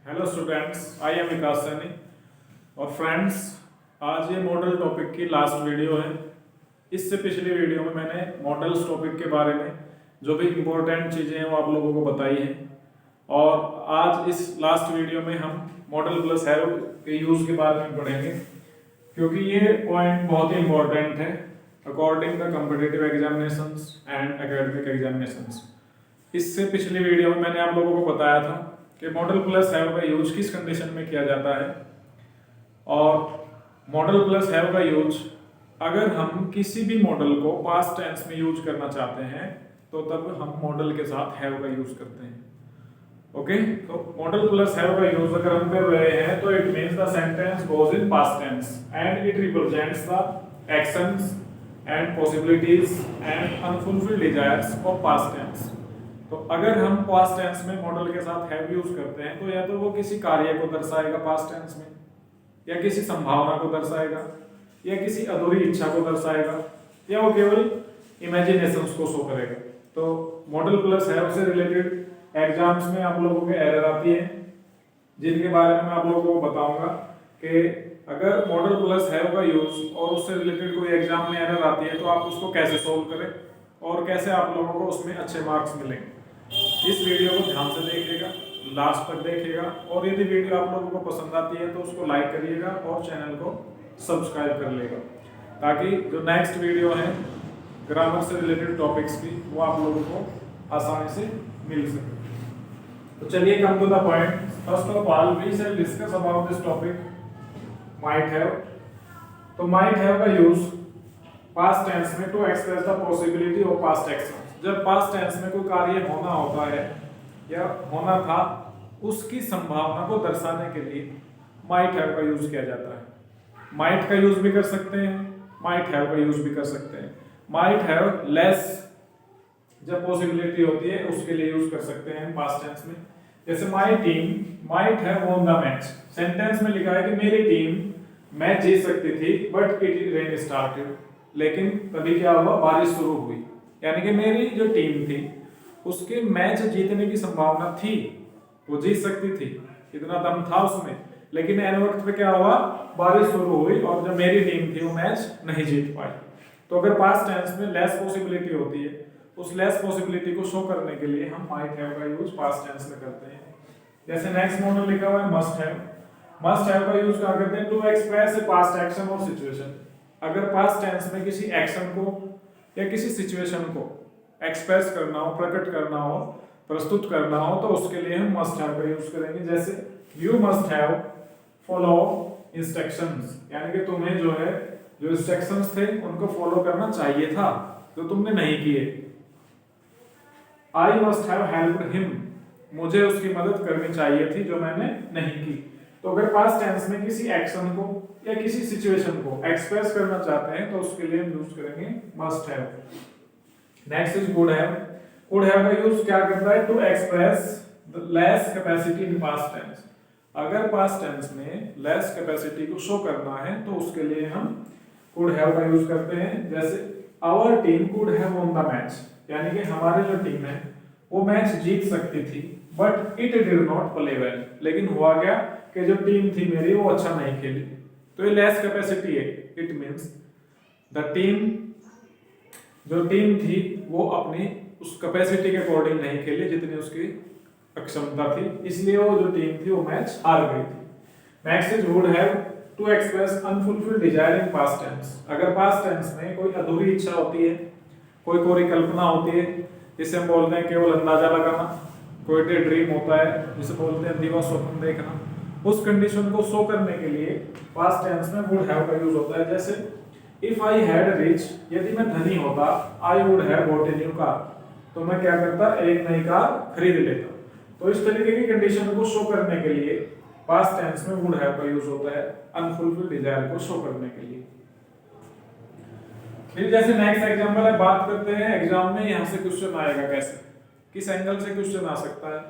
Hello students, I am विकास सैनी और friends, आज ये मॉडल टॉपिक की लास्ट वीडियो है। इससे पिछली वीडियो में मैंने मॉडल्स टॉपिक के बारे में जो भी इम्पोर्टेंट चीज़ें हैं वो आप लोगों को बताई हैं और आज इस लास्ट वीडियो में हम मॉडल प्लस हैव के यूज़ के बारे में पढ़ेंगे, क्योंकि ये पॉइंट बहुत ही इम्पोर्टेंट है according the competitive examinations and academic examinations. इससे पिछली वीडियो में मैंने आप लोगों को बताया था कि मॉडल प्लस हैव का यूज किस कंडीशन में किया जाता है, और मॉडल प्लस हैव का यूज अगर हम किसी भी मॉडल को पास्ट टेंस में यूज करना चाहते हैं तो तब हम मॉडल के साथ हैव का यूज करते हैं। ओके, तो मॉडल प्लस हैव का यूज अगर हम कर रहे हैं तो it means the sentence goes in past tense and it represents the actions and possibilities and unfulfilled desires of past tense. तो अगर हम पास्ट टेंस में मॉडल के साथ हैव यूज करते हैं तो या तो वो किसी कार्य को दर्शाएगा पास्ट टेंस में, या किसी संभावना को दर्शाएगा, या किसी अधूरी इच्छा को दर्शाएगा, या वो केवल इमेजिनेशंस को शो करेगा। तो मॉडल प्लस हैव से रिलेटेड एग्जाम्स में आप लोगों के एरर आती है, जिनके बारे में मैं आप लोगों को बताऊंगा कि अगर मॉडल प्लस हैव का यूज और उससे रिलेटेड कोई एग्जाम में एरर आती है तो आप उसको कैसे सोल्व करें और कैसे आप लोगों को उसमें अच्छे मार्क्स मिलेंगे। इस वीडियो को ध्यान से देखिएगा, लास्ट तक देखिएगा, और यदि वीडियो आप लोगों को पसंद आती है तो उसको लाइक करिएगा और चैनल को सब्सक्राइब कर लेगा, ताकि जो नेक्स्ट वीडियो है ग्रामर से रिलेटेड टॉपिक्स की वो आप लोगों को आसानी से मिल सके। तो चलिए come to the point. First of all we shall discuss about this topic might have. तो माइट हैव का यूज पास्ट टेंस में to express the possibility of past action. जब पास्ट टेंस में कोई कार्य होना होता है या होना था, उसकी संभावना को दर्शाने के लिए माइट हैव का यूज किया जाता है। माइट का यूज भी कर सकते हैं, माइट हैव का यूज भी कर सकते हैं। माइट हैव लेस जब पॉसिबिलिटी होती है उसके लिए यूज कर सकते हैं पास्ट टेंस में। जैसे my team might have won the match. Sentence में लिखा है कि मेरी टीम मैच जीत सकती थी बट इट रेन स्टार्टेड, लेकिन तभी क्या हुआ, बारिश शुरू हुई। यानी कि मेरी जो टीम थी उसके मैच जीतने की संभावना थी, वो जीत सकती थी, इतना दम था उसमें, लेकिन एन वक्त पे क्या हुआ, बारिश शुरू हुई और जो मेरी टीम थी वो मैच नहीं जीत पाई। तो अगर पास्ट टेंस में लेस पॉसिबिलिटी होती है, उस लेस पॉसिबिलिटी को शो करने के लिए हम माइट हैव का यूज पास्ट टेंस में करते हैं। जैसे नेक्स्ट मॉडल लिखा हुआ है मस्ट हैव। मस्ट हैव का यूज कहां करते हैं, to express a past action और सिचुएशन। अगर पास्ट टेंस में किसी एक्शन को या किसी सिचुएशन को एक्सप्रेस करना हो, प्रकट करना हो, प्रस्तुत करना हो, तो उसके लिए हम मस्ट हैव का यूज करेंगे। जैसे you must have follow instructions, यानी कि तुम्हें जो है जो इंस्ट्रक्शंस थे उनको फॉलो करना चाहिए था जो तुमने नहीं किए। I must have helped him, मुझे उसकी मदद करनी चाहिए थी जो मैंने नहीं की। तो अगर पास्ट टेंस में किसी एक्शन को या किसी सिचुएशन को एक्सप्रेस करना चाहते हैं तो उसके लिए हम यूज करेंगे must have. Next is could have. Could have का यूज क्या करता है, to express the less capacity in past tense. अगर पास्ट टेंस में लेस कैपेसिटी को शो करना है तो उसके लिए हम गुड हैव का यूज करते हैं। जैसे our team could have won the match, यानी कि हमारी जो टीम है वो मैच जीत सकती थी but it did not play well, लेकिन हुआ क्या कि जो टीम थी मेरी वो अच्छा नहीं खेली। तो ये लेस कैपेसिटी है, इट मींस द टीम, जो टीम थी वो अपनी उस कैपेसिटी के अकॉर्डिंग नहीं खेली जितनी उसकी अक्षमता थी, इसलिए वो जो टीम थी वो मैच हार गई थी। Next is would have, to express unfulfilled desire in past tense. अगर पास्ट टेंस में कोई अधूरी इच्छा होती है, कोई परिकल्पना होती है, जिसे हम बोलते हैं केवल अंदाजा लगाना, कोई डे ड्रीम होता है जिसे बोलते हैं दिवा स्वप्न देखना, उस कंडीशन को शो करने के लिए पास्ट टेंस में वुड हैव का यूज होता है। जैसे इफ आई हैड रिच, यदि मैं धनी होता, I would have bought a new car, तो मैं क्या करता, एक नई कार खरीद लेता। तो इस तरीके की कंडीशन को शो करने के लिए पास्ट टेंस में वुड हैव का यूज होता है अनफुलफिल्ड डिजायर को शो करने के लिए। फिर जैसे नेक्स्ट एग्जांपल है, बात करते हैं एग्जाम में यहाँ से क्वेश्चन आएगा कैसे, किस एंगल से क्वेश्चन आ सकता है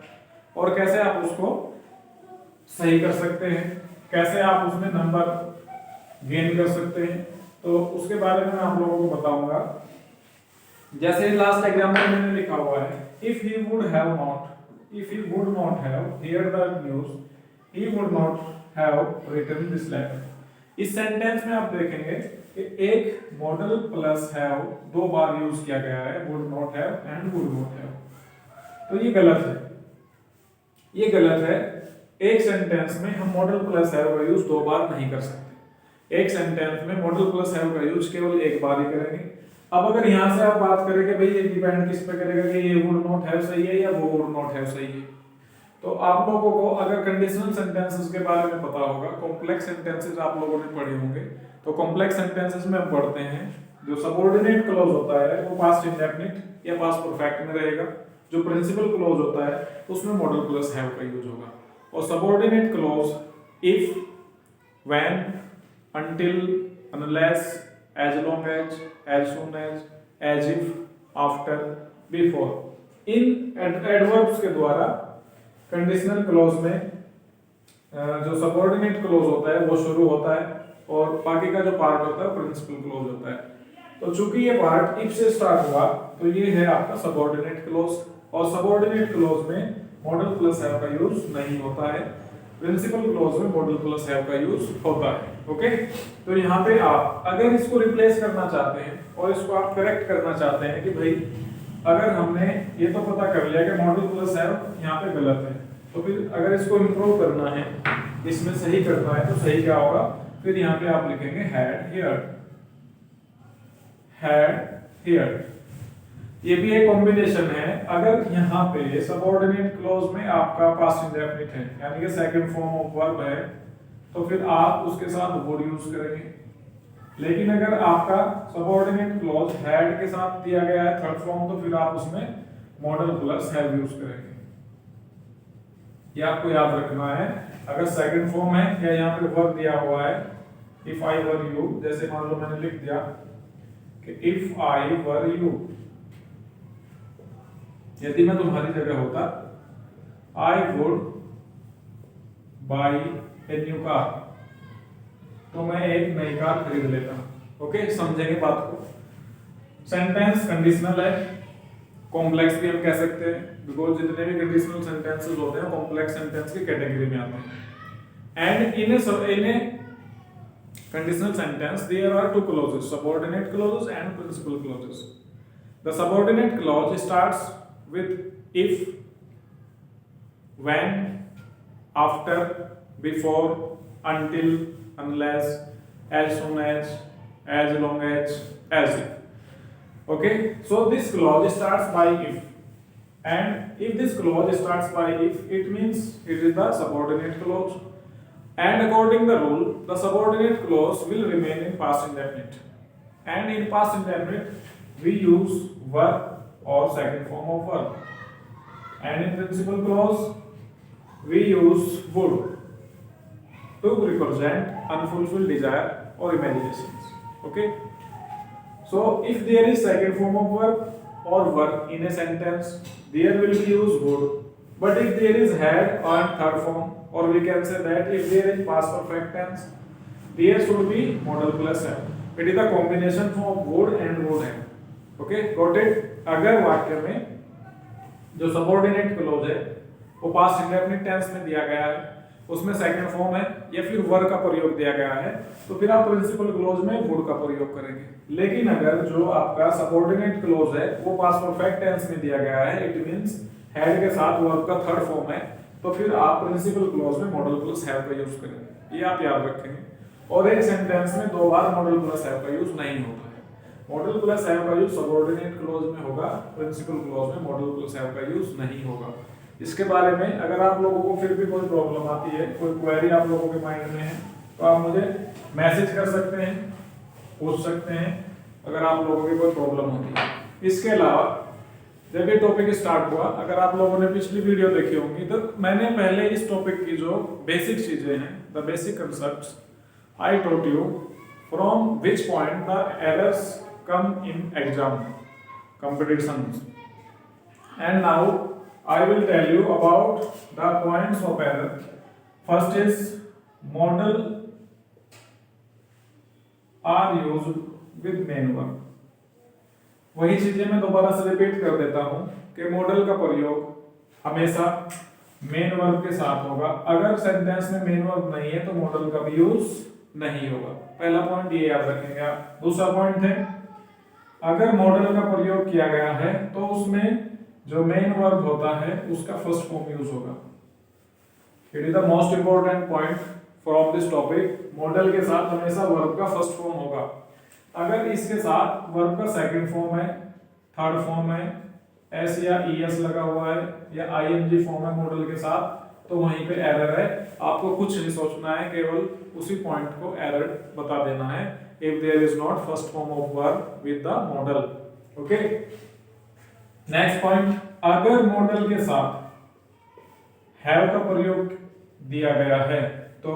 और कैसे आप उसको सही कर सकते हैं, कैसे आप उसमें नंबर गेन कर सकते हैं, तो उसके बारे में मैं आप लोगों को बताऊंगा। जैसे लास्ट एग्जांपल मैंने लिखा हुआ है, if he would not have heard the news, he would not have written this letter। इस सेंटेंस में आप देखेंगे कि एक मॉडल प्लस हैव दो बार यूज किया गया है, would not have and would not have. तो ये गलत है, ये गलत है। एक सेंटेंस में हम मॉडल प्लस हैव का यूज दो बार नहीं कर सकते। एक सेंटेंस में मॉडल प्लस हैव का यूज केवल एक बार ही करेंगे। अब अगर यहां से आप बात करें कि भाई ये डिपेंड किस पे करेगा कि ये वुड नॉट हैव सही है या वो वुड नॉट हैव सही है, तो आप लोगों को अगर कंडीशनल सेंटेंसेस के बारे में पता होगा, कॉम्प्लेक्स सेंटेंसेस आप लोगों ने पढ़े होंगे, तो कॉम्प्लेक्स सेंटेंसेस में हम पढ़ते हैं जो सबऑर्डिनेट क्लॉज होता है वो पास्ट इंडेफिनिट या पास्ट परफेक्ट में रहेगा। जो प्रिंसिपल क्लॉज होता है उसमें मॉडल प्लस हैव का यूज होगा। और subordinate clause if, when, until, unless, as long as soon as if, after, before, in adverbs के द्वारा कंडीशनल क्लॉज में जो सबऑर्डिनेट क्लॉज होता है वो शुरू होता है और बाकी का जो पार्ट होता है प्रिंसिपल क्लॉज होता है। तो चूंकि ये पार्ट इफ से स्टार्ट हुआ तो ये है आपका सबऑर्डिनेट क्लॉज। और सबऑर्डिनेट क्लॉज में मॉडल प्लस हैव का यूज नहीं होता है, प्रिंसिपल क्लॉज में मॉडल प्लस हैव का यूज होता है। ओके, तो यहाँ पे आप अगर इसको रिप्लेस करना चाहते हैं और इसको आप करेक्ट करना चाहते हैं कि भाई अगर हमने ये तो पता कर लिया कि मॉडल प्लस हैव यहाँ पे गलत है, तो फिर अगर इसको इंप्रूव करना है, इसमें सही करना है, तो सही क्या होगा, फिर यहाँ पे आप लिखेंगे हैड हियर, हैड हियर। ये भी एक कॉम्बिनेशन है। अगर यहाँ पे सबऑर्डिनेट क्लॉज में आपका पास्ट इंडेफिनिट है यानी कि सेकंड फॉर्म ऑफ वर्ब है, तो फिर आप उसके साथ वुड यूज करेंगे। लेकिन अगर आपका सबऑर्डिनेट क्लॉज हैड के साथ दिया गया है थर्ड फॉर्म, तो फिर आप उसमें मॉडल प्लस हैव यूज करेंगे। ये आपको याद रखना है। अगर सेकंड फॉर्म है या यहाँ पे वर्ब दिया हुआ है इफ आई वर यू, जैसे मान लो मैंने लिख दिया कि इफ आई वर यू, यदि मैं तुम्हारी जगह होता I would buy a new car, तो मैं एक नई कार खरीद लेता। ओके, समझेंगे बात को। सेंटेंस कंडीशनल है, कॉम्प्लेक्स भी हम कह सकते हैं, बिकॉज जितने भी कंडीशनल सेंटेंसेस होते हैं कॉम्प्लेक्स सेंटेंस की कैटेगरी में आते हैं। And in A conditional sentence there are two clauses, subordinate clauses and principal clauses. The subordinate clause starts with if, when, after, before, until, unless, as soon as long as if. Okay, so this clause starts by if, and if this clause starts by if, it means it is the subordinate clause. And according the rule, the subordinate clause will remain in past indefinite. And in past indefinite, we use verb or second form of verb. And in principal clause, we use would to represent unfulfilled desire or imaginations. Okay. So if there is second form of verb or verb in a sentence, there will be used would. But if there is had and third form, or we can say that if there is past perfect tense, there should be modal plus have. It is a combination of would and would have. Okay, got it? अगर वाक्य में जो subordinate clause है वो past indefinite tense में दिया गया है, उसमें सेकंड फॉर्म है या फिर वर का प्रयोग दिया गया है, तो फिर आप प्रिंसिपल क्लॉज में वुड का प्रयोग करेंगे। लेकिन अगर जो आपका सबऑर्डिनेट क्लॉज है वो पास्ट परफेक्ट टेंस में दिया गया है, इट मींस हैड के साथ वर्ब का थर्ड फॉर्म है, तो फिर आप प्रिंसिपल क्लॉज में मॉडल प्लस हैव का यूज करेंगे। ये आप याद रखेंगे। और एक सेंटेंस में दो बार मॉडल प्लस हैव का यूज नहीं होता है। मॉडल प्लस हैव का यूज सबऑर्डिनेट क्लॉज में होगा, प्रिंसिपल क्लॉज में मॉडल प्लस हैव का यूज नहीं होगा। इसके बारे में अगर आप लोगों को फिर भी कोई प्रॉब्लम आती है, कोई क्वेरी आप लोगों के माइंड में है, तो आप मुझे मैसेज कर सकते हैं, पूछ सकते हैं अगर आप लोगों की कोई प्रॉब्लम होती है। इसके अलावा जब ये टॉपिक स्टार्ट हुआ, अगर आप लोगों ने पिछली वीडियो देखी होंगी, तो मैंने पहले इस टॉपिक की जो बेसिक चीजें हैं, the basic concepts, I taught you from which point the errors come in exam competitions, and now I will tell you about the points of error. First is modal are used with main verb. वही चीजें मैं दोबारा से repeat कर देता हूं कि model का प्रयोग हमेशा मेन वर्ब के साथ होगा। अगर सेंटेंस में मेन वर्ब नहीं है तो मॉडल का भी यूज नहीं होगा। पहला पॉइंट ये याद रखेंगे आप। दूसरा पॉइंट है, अगर मॉडल का प्रयोग किया गया है तो उसमें जो मेन वर्ब होता है उसका फर्स्ट फॉर्म यूज होगा। It is the most important point from this topic. Model के साथ हमेशा वर्ब का फर्स्ट फॉर्म होगा। अगर इसके साथ वर्ब का सेकंड फॉर्म है, थर्ड फॉर्म है, एस या ईएस लगा हुआ है या आईएनजी फॉर्म है मॉडल के साथ, तो वहीं पे एरर है। आपको कुछ नहीं सोचना है, केवल उसी पॉइंट को एरर बता देना है। If there is not first form of verb with the modal. Okay, next point, अगर मॉडल के साथ हैव का प्रयोग दिया गया है तो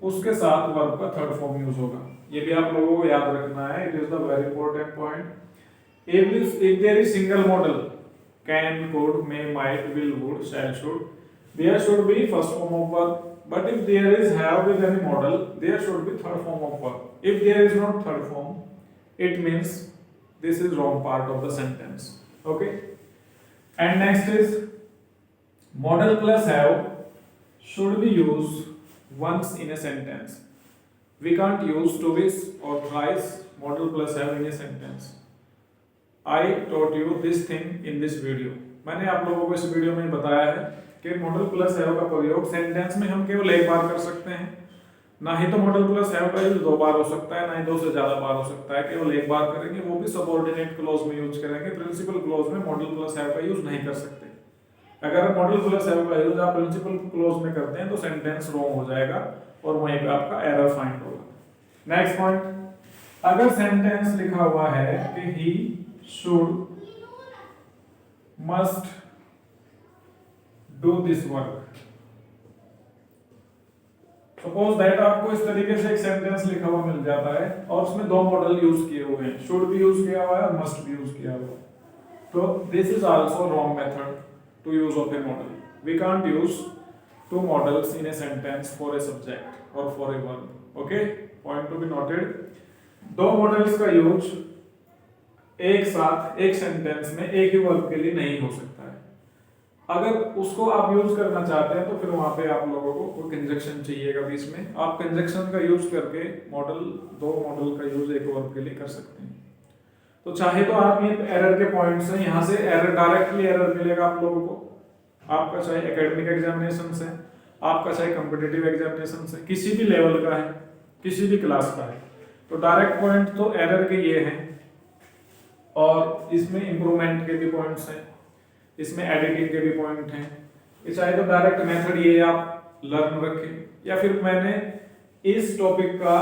उसके साथ वर्ब का थर्ड फॉर्म यूज होगा। ये भी आप लोगों को याद रखना है। It is the very important point. if there is single model, can, could, may, might, will, would, shall, should, there should be first form of verb. But if there is have with any model, there should be third form of verb. If there is not third form, it means this is wrong part of the sentence. Okay, and next is model plus have should be used once in a sentence. We can't use twice or thrice model plus have in a sentence. I taught you this thing in this video. मैंने आप लोगों को इस video में बताया है कि model plus have का प्रयोग सेंटेंस में हम केवल एक बार कर सकते हैं। ना ही तो मॉडल प्लस हैव का यूज दो बार हो सकता है, ना ही दो से ज्यादा बार हो सकता है। केवल एक बार करेंगे, वो भी सबऑर्डिनेट क्लॉज में यूज करेंगे। प्रिंसिपल क्लॉज में मॉडल प्लस हैव का यूज नहीं कर सकते। अगर मॉडल प्लस हैव का यूज आप प्रिंसिपल क्लॉज में करते हैं तो सेंटेंस रॉन्ग हो जाएगा और वहीं पे आपका एरर फाइंड होगा। नेक्स्ट पॉइंट, अगर सेंटेंस लिखा हुआ है कि ही should, must do this work. Suppose that आपको इस तरीके से एक सेंटेंस लिखा हुआ मिल जाता है और उसमें दो मॉडल यूज किए हुए हैं, should भी यूज किया हुआ है और must भी यूज किया हुआ है, तो this is also wrong method to use of a model. We can't use two models in a sentence for a subject or for a verb. Okay, point to be noted. दो models का use एक साथ एक sentence में एक ही verb के लिए नहीं हो सकता है। अगर उसको आप यूज करना चाहते हैं तो फिर वहां पे आप लोगों को कोई कंजक्शन चाहिएगा बीच में। आप कंजक्शन का यूज करके दो मॉडल का यूज एक वर्ब के लिए कर सकते हैं। तो चाहे तो आप ये एरर के पॉइंट्स हैं, यहाँ से एरर डायरेक्टली एरर मिलेगा आप लोगों को। आपका चाहे एकेडमिक एग्जामिनेशन से, आपका चाहे कॉम्पिटिटिव एग्जामिनेशन से, किसी भी लेवल का है, किसी भी क्लास का है, तो डायरेक्ट पॉइंट तो एरर के ये हैं और इसमें इंप्रूवमेंट के भी पॉइंट्स हैं, इसमें एडिटिंग के भी पॉइंट हैं। ये चाहे तो डायरेक्ट मेथड ये आप लर्न रखें, या फिर मैंने इस टॉपिक का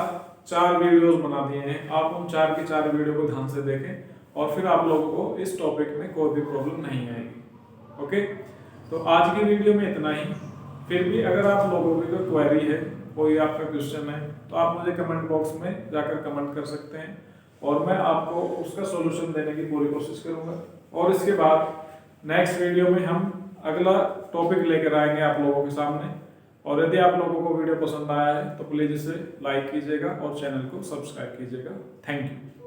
4 वीडियोस बना दिए हैं, आप उन 4 की 4 वीडियो को ध्यान से देखें और फिर आप लोगों को इस टॉपिक में कोई भी प्रॉब्लम नहीं आएगी। ओके, तो आज की वीडियो में इतना ही। फिर भी अगर आप लोगों की कोई क्वेरी है, कोई आपका क्वेश्चन है, तो आप मुझे कमेंट बॉक्स में जाकर कमेंट कर सकते हैं और मैं आपको उसका सॉल्यूशन देने की पूरी कोशिश करूंगा। और इसके बाद नेक्स्ट वीडियो में हम अगला टॉपिक लेकर आएंगे आप लोगों के सामने। और यदि आप लोगों को वीडियो पसंद आया है तो प्लीज इसे लाइक कीजिएगा और चैनल को सब्सक्राइब कीजिएगा। Thank you.